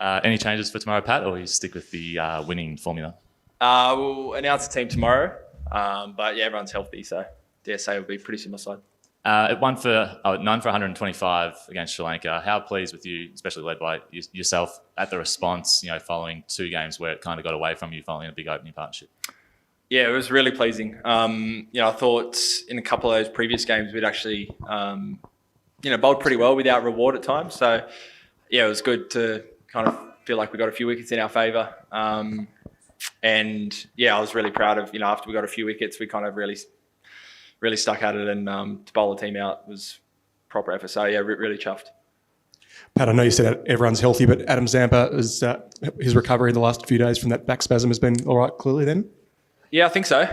Any changes for tomorrow, Pat, or you stick with the winning formula? We'll announce the team tomorrow, but yeah, everyone's healthy, so dare say it'll be pretty similar side. It won for 9 for 125 against Sri Lanka. How pleased with you, especially led by yourself, at the response, following 2 games where it kind of got away from you following a big opening partnership? Yeah, it was really pleasing. I thought in a couple of those previous games we'd actually, bowled pretty well without reward at times. So, yeah, it was good to kind of feel like we got a few wickets in our favour. And, yeah, I was really proud of, after we got a few wickets, we kind of really stuck at it, and to bowl the team out was proper effort. So, yeah, really chuffed. Pat, I know you said everyone's healthy, but Adam Zampa, his recovery in the last few days from that back spasm has been all right, clearly then? Yeah, I think so.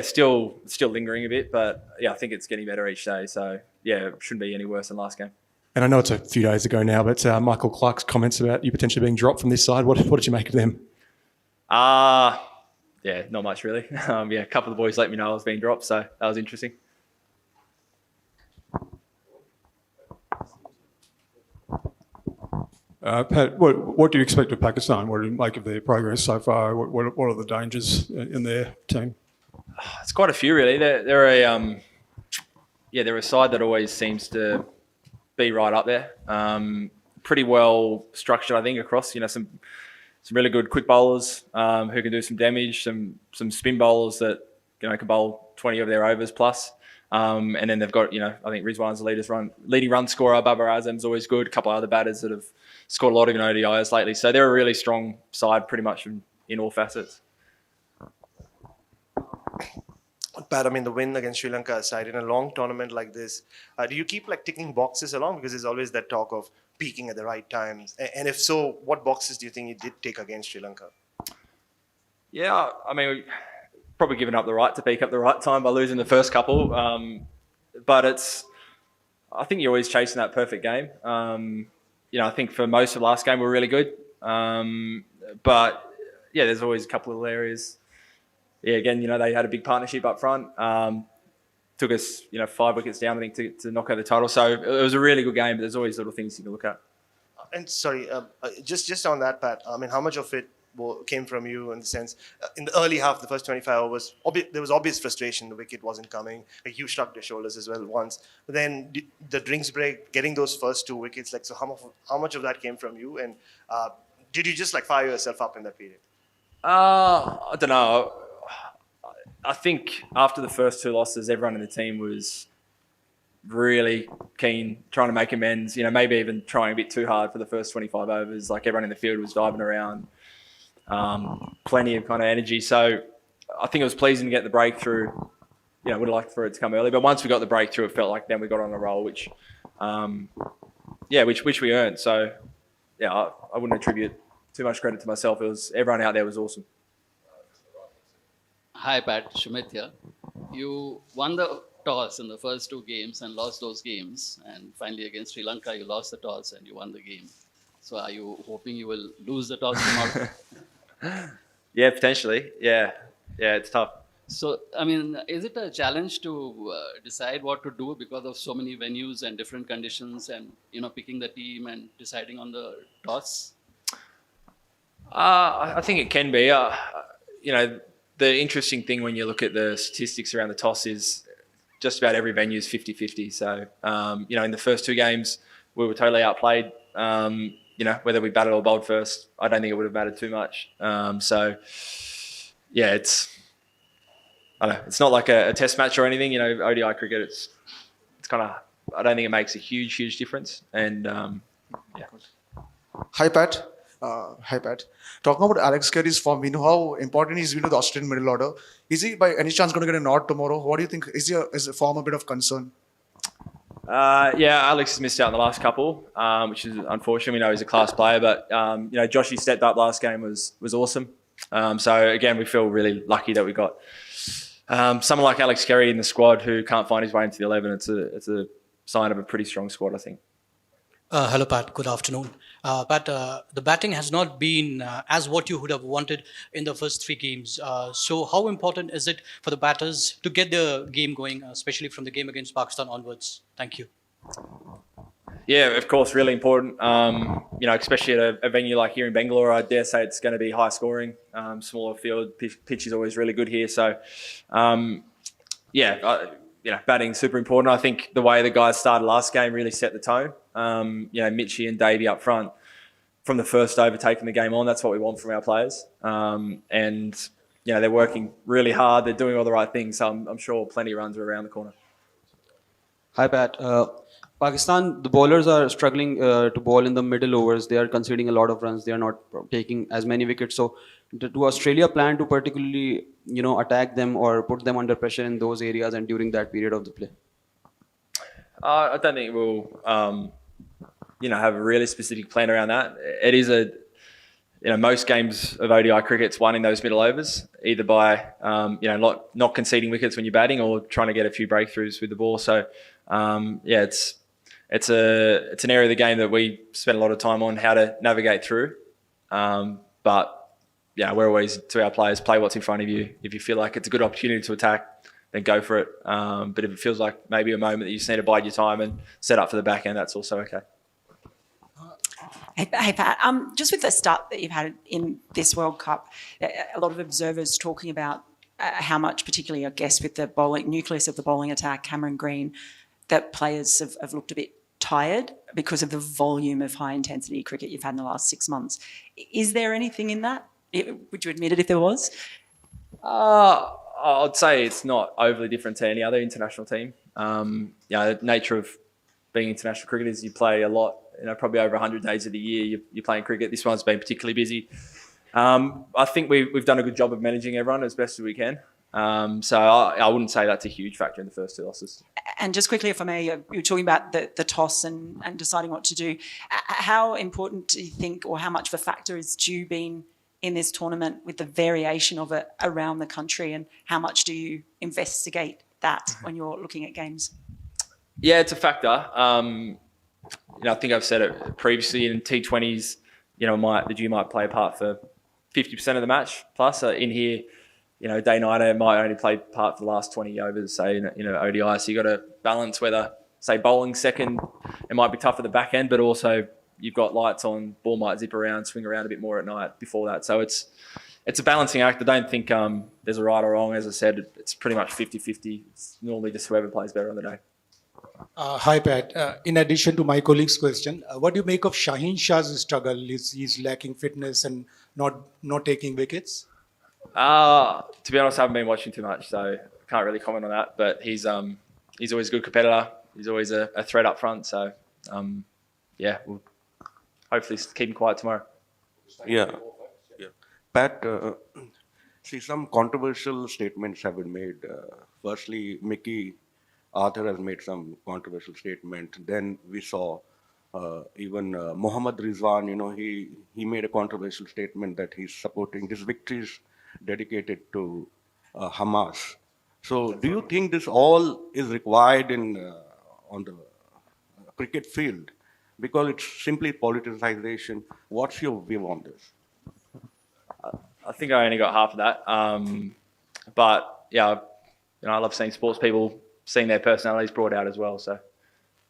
Still lingering a bit, but yeah, I think it's getting better each day. So yeah, it shouldn't be any worse than last game. And I know it's a few days ago now, but Michael Clark's comments about you potentially being dropped from this side, what did you make of them? Yeah, not much really. A couple of the boys let me know I was being dropped, so that was interesting. Pat, what do you expect of Pakistan? What do you make of their progress so far? What are the dangers in their team? It's quite a few really. They're a side that always seems to be right up there. Pretty well structured, I think, across. Some really good quick bowlers who can do some damage. Some spin bowlers that can bowl 20 of their overs plus. And then they've got, I think Rizwan's the leading run scorer. Babar Azam's always good. A couple of other batters that have scored a lot of ODIs lately. So they're a really strong side pretty much in all facets. Pat, the win against Sri Lanka aside, in a long tournament like this, do you keep ticking boxes along? Because there's always that talk of peaking at the right times. And if so, what boxes do you think you did take against Sri Lanka? Yeah, probably given up the right to peak up the right time by losing the first couple. But I think you're always chasing that perfect game. I think for most of last game we were really good. But yeah, there's always a couple of areas. Yeah, again, they had a big partnership up front. Took us, 5 wickets down, I think, to knock out the title. So it was a really good game, but there's always little things you can look at. And sorry, just on that, Pat, how much of it came from you in the sense, in the early half, the first 25 overs, there was obvious frustration, the wicket wasn't coming, you shrugged your shoulders as well once. But then the drinks break, getting those first 2 wickets, so how much of that came from you? And did you just fire yourself up in that period? I don't know. I think after the first 2 losses, everyone in the team was really keen, trying to make amends, maybe even trying a bit too hard for the first 25 overs. Everyone in the field was diving around, plenty of kind of energy. So I think it was pleasing to get the breakthrough. Would have liked for it to come early. But once we got the breakthrough, it felt like then we got on a roll, which we earned. So, yeah, I wouldn't attribute too much credit to myself. Everyone out there was awesome. Hi, Pat. Shumit here. You won the toss in the first 2 games and lost those games. And finally, against Sri Lanka, you lost the toss and you won the game. So are you hoping you will lose the toss tomorrow? Yeah, potentially. Yeah, it's tough. So, is it a challenge to decide what to do because of so many venues and different conditions and, picking the team and deciding on the toss? I think it can be. The interesting thing when you look at the statistics around the toss is just about every venue is 50-50. So, in the first 2 games, we were totally outplayed. Whether we batted or bowled first, I don't think it would have mattered too much. It's not like a test match or anything. ODI cricket, it's kind of, I don't think it makes a huge difference. And, yeah. Hi, Pat. Talking about Alex Carey's form, we know how important he's been to the Australian middle order. Is he by any chance going to get a nod tomorrow? What do you think? Is the form a bit of concern? Alex has missed out in the last couple, which is unfortunate. We know he's a class player, but Joshy stepped up last game was awesome. So again, we feel really lucky that we got someone like Alex Carey in the squad who can't find his way into the 11. It's a sign of a pretty strong squad, I think. Hello, Pat. Good afternoon. Pat, the batting has not been as what you would have wanted in the first 3 games. So how important is it for the batters to get the game going, especially from the game against Pakistan onwards? Thank you. Yeah, of course, really important. Especially at a venue like here in Bangalore, I dare say it's going to be high scoring. Smaller field, pitch is always really good here. So, batting's super important. I think the way the guys started last game really set the tone. Mitchie and Davey up front from the first over taking the game on. That's what we want from our players. They're working really hard. They're doing all the right things. So I'm sure plenty of runs are around the corner. Hi, Pat. Pakistan, the bowlers are struggling to bowl in the middle overs. They are conceding a lot of runs. They are not taking as many wickets. So, do Australia plan to particularly, attack them or put them under pressure in those areas and during that period of the play? I don't think we'll, have a really specific plan around that. It is most games of ODI cricket's won in those middle overs, either by, not conceding wickets when you're batting or trying to get a few breakthroughs with the ball. So, it's an area of the game that we spend a lot of time on how to navigate through. We're always to our players, play what's in front of you. If you feel like it's a good opportunity to attack, then go for it. But if it feels like maybe a moment that you just need to bide your time and set up for the back end, that's also okay. Hey Pat, just with the start that you've had in this World Cup, a lot of observers talking about how much, particularly I guess with the bowling nucleus of the bowling attack, Cameron Green, that players have looked a bit tired because of the volume of high intensity cricket you've had in the last 6 months. Is there anything in that? Would you admit it if there was? I'd say it's not overly different to any other international team. The nature of being international cricket is you play a lot, probably over 100 days of the year you're playing cricket. This one's been particularly busy. I think we've done a good job of managing everyone as best as we can. So I wouldn't say that's a huge factor in the first 2 losses. And just quickly, if I may, you were talking about the toss and deciding what to do. How important do you think, or how much of a factor is dew been in this tournament with the variation of it around the country, and how much do you investigate that when you're looking at games? Yeah, it's a factor. I think I've said it previously in T20s, the dew might play a part for 50% of the match plus. In here, day nighter might only play part for the last 20 overs, say, ODI. So you got to balance whether, say, bowling second, it might be tough at the back end, but also you've got lights on, ball might zip around, swing around a bit more at night before that. So it's a balancing act. I don't think there's a right or wrong. As I said, it's pretty much 50-50. It's normally just whoever plays better on the day. Hi, Pat. In addition to my colleague's question, what do you make of Shaheen Shah's struggle? He's lacking fitness and not taking wickets? To be honest, I haven't been watching too much, so I can't really comment on that. But he's always a good competitor. He's always a threat up front. So, we'll hopefully keep him quiet tomorrow. Yeah. Pat, see, some controversial statements have been made. Firstly, Mickey Arthur has made some controversial statement. Then we saw even Mohammad Rizwan, he made a controversial statement that he's supporting this victories dedicated to Hamas. So do you think this all is required on the cricket field? Because it's simply politicization. What's your view on this? I think I only got half of that. But yeah, I love seeing sports people seeing their personalities brought out as well. So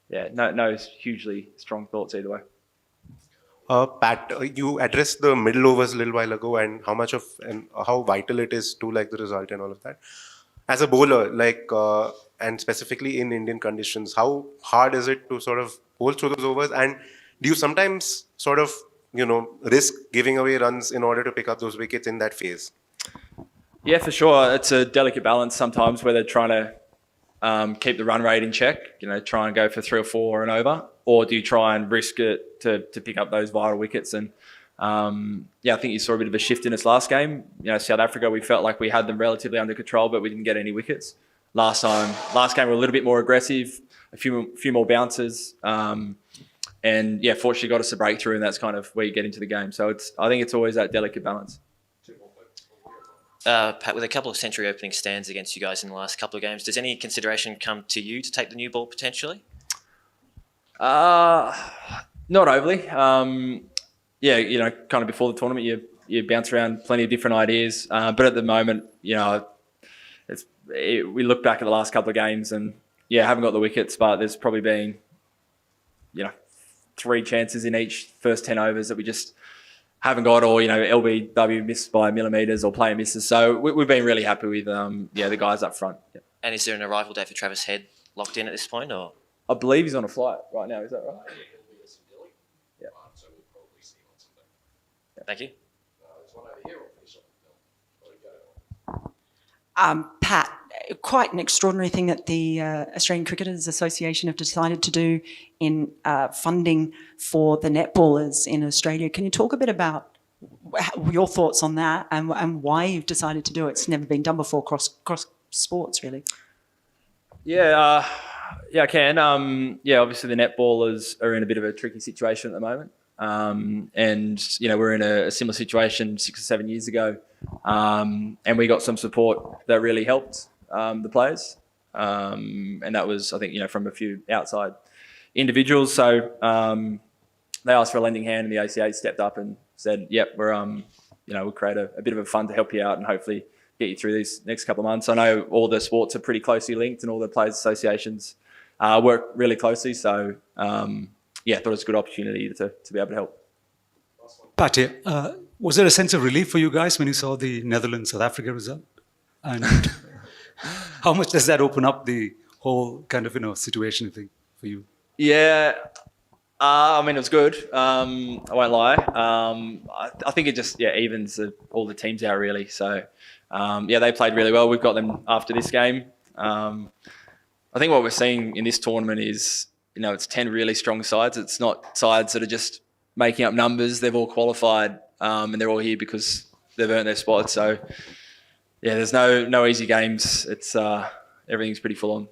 yeah, no hugely strong thoughts either way. Pat, you addressed the middle overs a little while ago and how vital it is to the result and all of that. As a bowler, and specifically in Indian conditions, how hard is it to sort of bowl through those overs? And do you sometimes sort of, risk giving away runs in order to pick up those wickets in that phase? Yeah, for sure. It's a delicate balance sometimes where they're trying to keep the run rate in check, try and go for 3 or 4 and over, or do you try and risk it to pick up those vital wickets? And I think you saw a bit of a shift in this last game. South Africa, we felt like we had them relatively under control, but we didn't get any wickets. Last game we were a little bit more aggressive, a few more bounces, and fortunately got us a breakthrough, and that's kind of where you get into the game. So I think it's always that delicate balance. Pat, with a couple of century opening stands against you guys in the last couple of games, does any consideration come to you to take the new ball potentially? Not overly. Kind of before the tournament, you bounce around plenty of different ideas. But at the moment, we look back at the last couple of games and haven't got the wickets, but there's probably been, 3 chances in each first 10 overs that we just haven't got, or, LBW missed by millimetres or player misses. So we've been really happy with, the guys up front. Yeah. And is there an arrival date for Travis Head locked in at this point, or? I believe he's on a flight right now. Is that right? Yeah. Thank you. Pat, quite an extraordinary thing that the Australian Cricketers Association have decided to do in funding for the netballers in Australia. Can you talk a bit about your thoughts on that and why you've decided to do it? It's never been done before cross sports, really. Yeah, I can. Obviously the netballers are in a bit of a tricky situation at the moment. We're in a similar situation 6 or 7 years ago. And we got some support that really helped the players. And that was, I think, from a few outside individuals. So they asked for a lending hand, and the ACA stepped up and said, yep, we'll create a bit of a fund to help you out and hopefully get you through these next couple of months. I know all the sports are pretty closely linked and all the players' associations work really closely. So, I thought it was a good opportunity to be able to help. Pat, was there a sense of relief for you guys when you saw the Netherlands-South Africa result? And how much does that open up the whole kind of, situation thing for you? Yeah, it was good. I won't lie. I think it just evens all the teams out really. So they played really well. We've got them after this game. I think what we're seeing in this tournament is it's 10 really strong sides. It's not sides that are just making up numbers. They've all qualified and they're all here because they've earned their spot. So there's no easy games. It's everything's pretty full on.